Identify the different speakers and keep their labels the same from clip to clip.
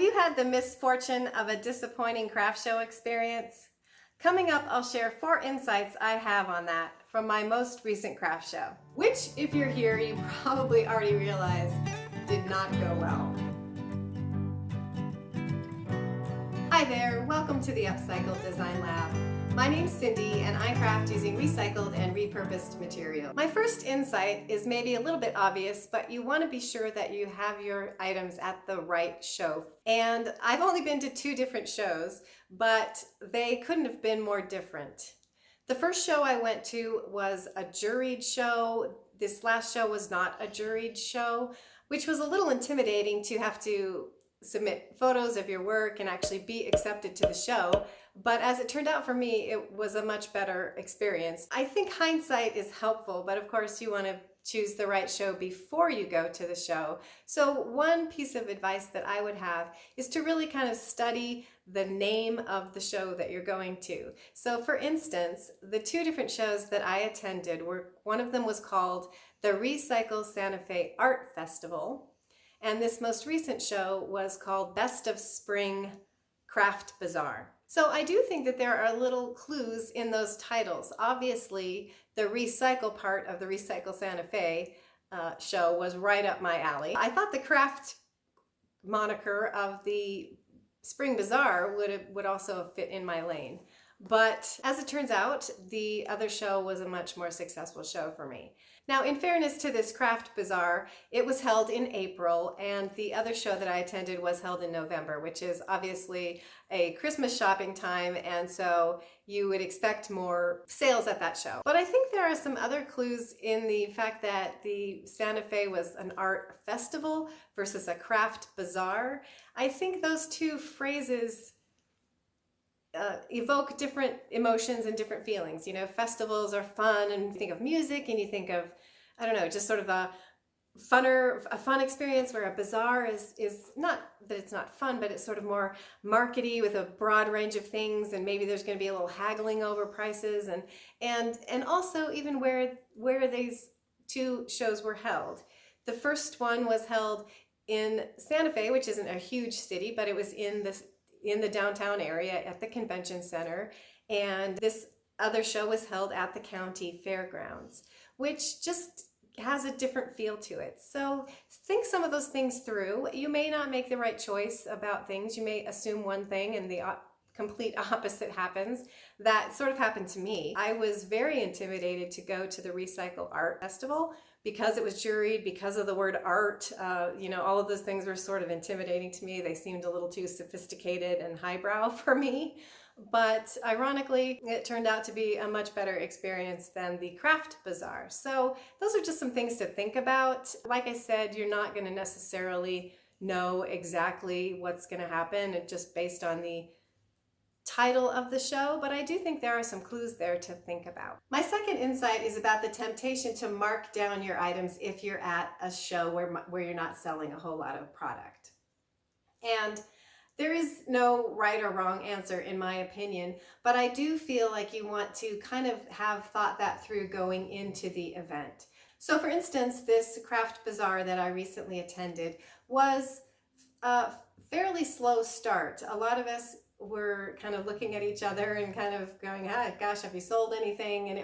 Speaker 1: you had the misfortune of a disappointing craft show experience? Coming up, I'll share 4 insights I have on that from my most recent craft show, which, if you're here, you probably already realized did not go well. Hi there, welcome to the Upcycle Design Lab. My name's Cindy and I craft using recycled and repurposed material. My first insight is maybe a little bit obvious, but you want to be sure that you have your items at the right show. And I've only been to 2 different shows, but they couldn't have been more different. The first show I went to was a juried show. This last show was not a juried show, which was a little intimidating to have to submit photos of your work and actually be accepted to the show. But as it turned out for me, it was a much better experience. I think hindsight is helpful, but of course you want to choose the right show before you go to the show. So one piece of advice that I would have is to really kind of study the name of the show that you're going to. So for instance, the 2 different shows that I attended were, one of them was called the Recycle Santa Fe Art Festival, and this most recent show was called Best of Spring Craft Bazaar. So I do think that there are little clues in those titles. Obviously, the recycle part of the Recycle Santa Fe show was right up my alley. I thought the craft moniker of the Spring Bazaar would also fit in my lane. But as it turns out, the other show was a much more successful show for me. Now, in fairness to this craft bazaar, it was held in April, and the other show that I attended was held in November, which is obviously a Christmas shopping time, and so you would expect more sales at that show. But I think there are some other clues in the fact that the Santa Fe was an art festival versus a craft bazaar. I think those 2 phrases evoke different emotions and different feelings. You know, festivals are fun, and you think of music and you think of, I don't know, just sort of a fun experience, where a bazaar is not that it's not fun, but it's sort of more markety with a broad range of things, and maybe there's going to be a little haggling over prices, and also even where these 2 shows were held. The first one was held in Santa Fe, which isn't a huge city, but it was in the downtown area at the convention center, and this other show was held at the county fairgrounds, which just has a different feel to it. So think some of those things through. You may not make the right choice about things. You may assume one thing and the complete opposite happens. That sort of happened to me. I was very intimidated to go to the Recycle Art Festival because it was juried, because of the word art. You know, all of those things were sort of intimidating to me. They seemed a little too sophisticated and highbrow for me. But ironically, it turned out to be a much better experience than the craft bazaar. So those are just some things to think about. Like I said, you're not going to necessarily know exactly what's going to happen just based on the title of the show, but I do think there are some clues there to think about. My second insight is about the temptation to mark down your items if you're at a show where you're not selling a whole lot of product. And there is no right or wrong answer in my opinion, but I do feel like you want to kind of have thought that through going into the event. So for instance, this craft bazaar that I recently attended was a fairly slow start. A lot of us were kind of looking at each other and kind of going, gosh, have you sold anything? And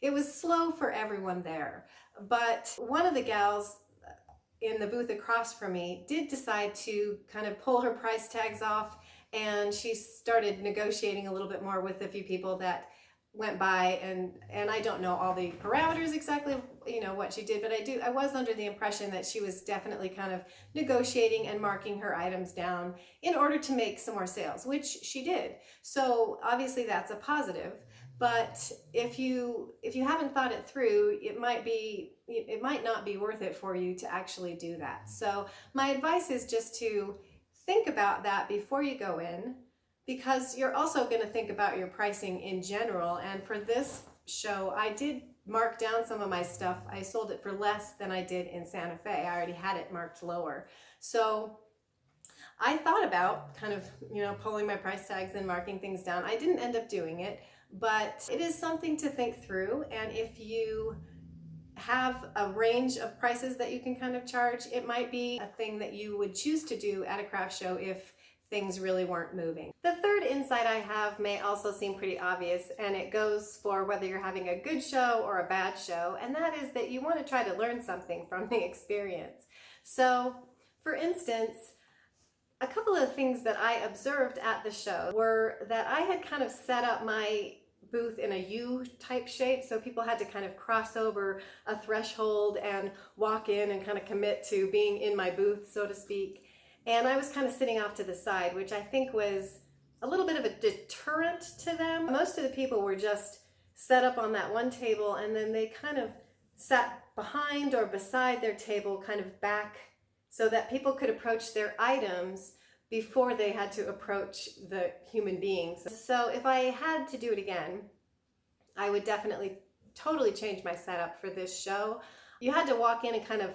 Speaker 1: it was slow for everyone there. But one of the gals in the booth across from me did decide to kind of pull her price tags off, and she started negotiating a little bit more with a few people that went by, and I don't know all the parameters exactly, you know, what she did, but I was under the impression that she was definitely kind of negotiating and marking her items down in order to make some more sales, which she did. So obviously that's a positive. But if you haven't thought it through, it might not be worth it for you to actually do that. So my advice is just to think about that before you go in, because you're also going to think about your pricing in general. And for this show, I did mark down some of my stuff. I sold it for less than I did in Santa Fe. I already had it marked lower. So I thought about kind of, you know, pulling my price tags and marking things down. I didn't end up doing it, but it is something to think through. And if you have a range of prices that you can kind of charge. It might be a thing that you would choose to do at a craft show if things really weren't moving. The third insight I have may also seem pretty obvious, and it goes for whether you're having a good show or a bad show, and that is that you want to try to learn something from the experience. So, for instance, a couple of things that I observed at the show were that I had kind of set up my booth in a U-type shape, so people had to kind of cross over a threshold and walk in and kind of commit to being in my booth, so to speak. And I was kind of sitting off to the side, which I think was a little bit of a deterrent to them. Most of the people were just set up on that one table, and then they kind of sat behind or beside their table, kind of back, so that people could approach their items before they had to approach the human beings. So if I had to do it again, I would definitely totally change my setup for this show. You had to walk in and kind of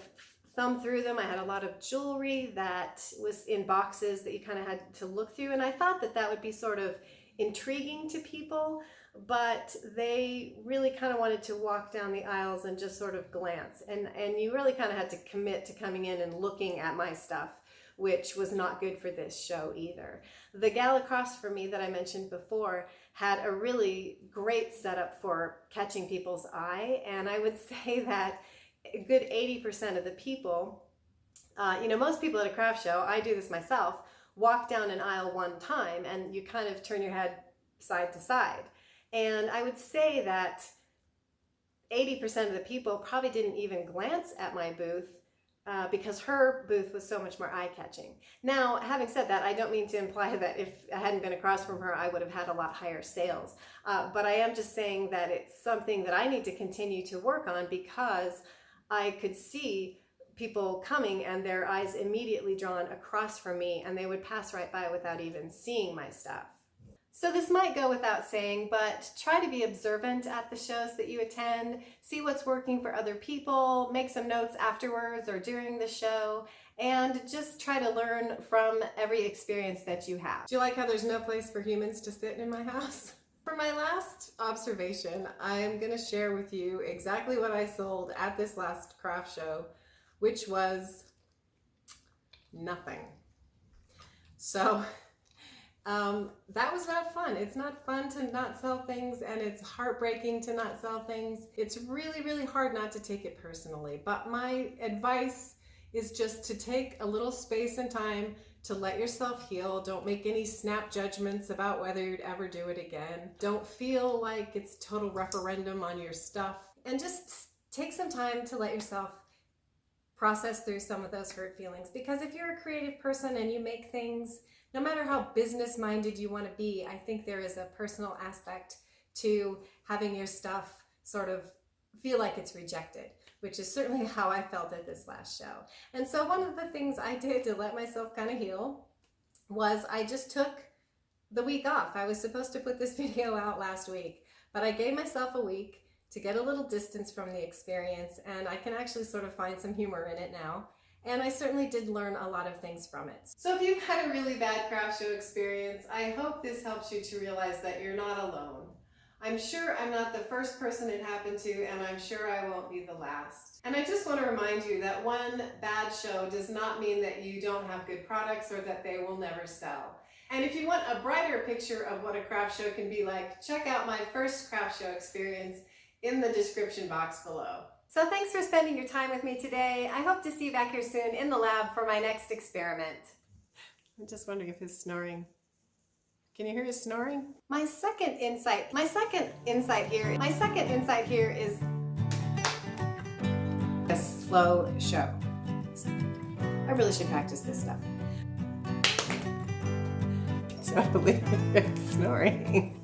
Speaker 1: thumb through them. I had a lot of jewelry that was in boxes that you kind of had to look through, and I thought that that would be sort of intriguing to people, but they really kind of wanted to walk down the aisles and just sort of glance, and you really kind of had to commit to coming in and looking at my stuff, which was not good for this show either. The gal across from me that I mentioned before had a really great setup for catching people's eye, and I would say that a good 80% of the people, most people at a craft show, I do this myself, walk down an aisle one time and you kind of turn your head side to side. And I would say that 80% of the people probably didn't even glance at my booth because her booth was so much more eye-catching. Now, having said that, I don't mean to imply that if I hadn't been across from her, I would have had a lot higher sales. But I am just saying that it's something that I need to continue to work on, because I could see people coming and their eyes immediately drawn across from me, and they would pass right by without even seeing my stuff. So this might go without saying, but try to be observant at the shows that you attend, see what's working for other people, make some notes afterwards or during the show, and just try to learn from every experience that you have. Do you like how there's no place for humans to sit in my house? For my last observation, I'm going to share with you exactly what I sold at this last craft show, which was nothing. So that was not fun. It's not fun to not sell things, and it's heartbreaking to not sell things. It's really, really hard not to take it personally. But my advice is just to take a little space and time to let yourself heal. Don't make any snap judgments about whether you'd ever do it again. Don't feel like it's total referendum on your stuff. And just take some time to let yourself process through some of those hurt feelings. Because if you're a creative person and you make things, no matter how business-minded you want to be, I think there is a personal aspect to having your stuff sort of feel like it's rejected, which is certainly how I felt at this last show. And so one of the things I did to let myself kind of heal was I just took the week off. I was supposed to put this video out last week, but I gave myself a week to get a little distance from the experience, and I can actually sort of find some humor in it now. And I certainly did learn a lot of things from it. So if you've had a really bad craft show experience, I hope this helps you to realize that you're not alone. I'm sure I'm not the first person it happened to, and I'm sure I won't be the last. And I just want to remind you that one bad show does not mean that you don't have good products or that they will never sell. And if you want a brighter picture of what a craft show can be like, check out my first craft show experience in the description box below. So thanks for spending your time with me today. I hope to see you back here soon in the lab for my next experiment. I'm just wondering if he's snoring. Can you hear his snoring? My second insight here is a slow show. I really should practice this stuff. It's not believing it's snoring.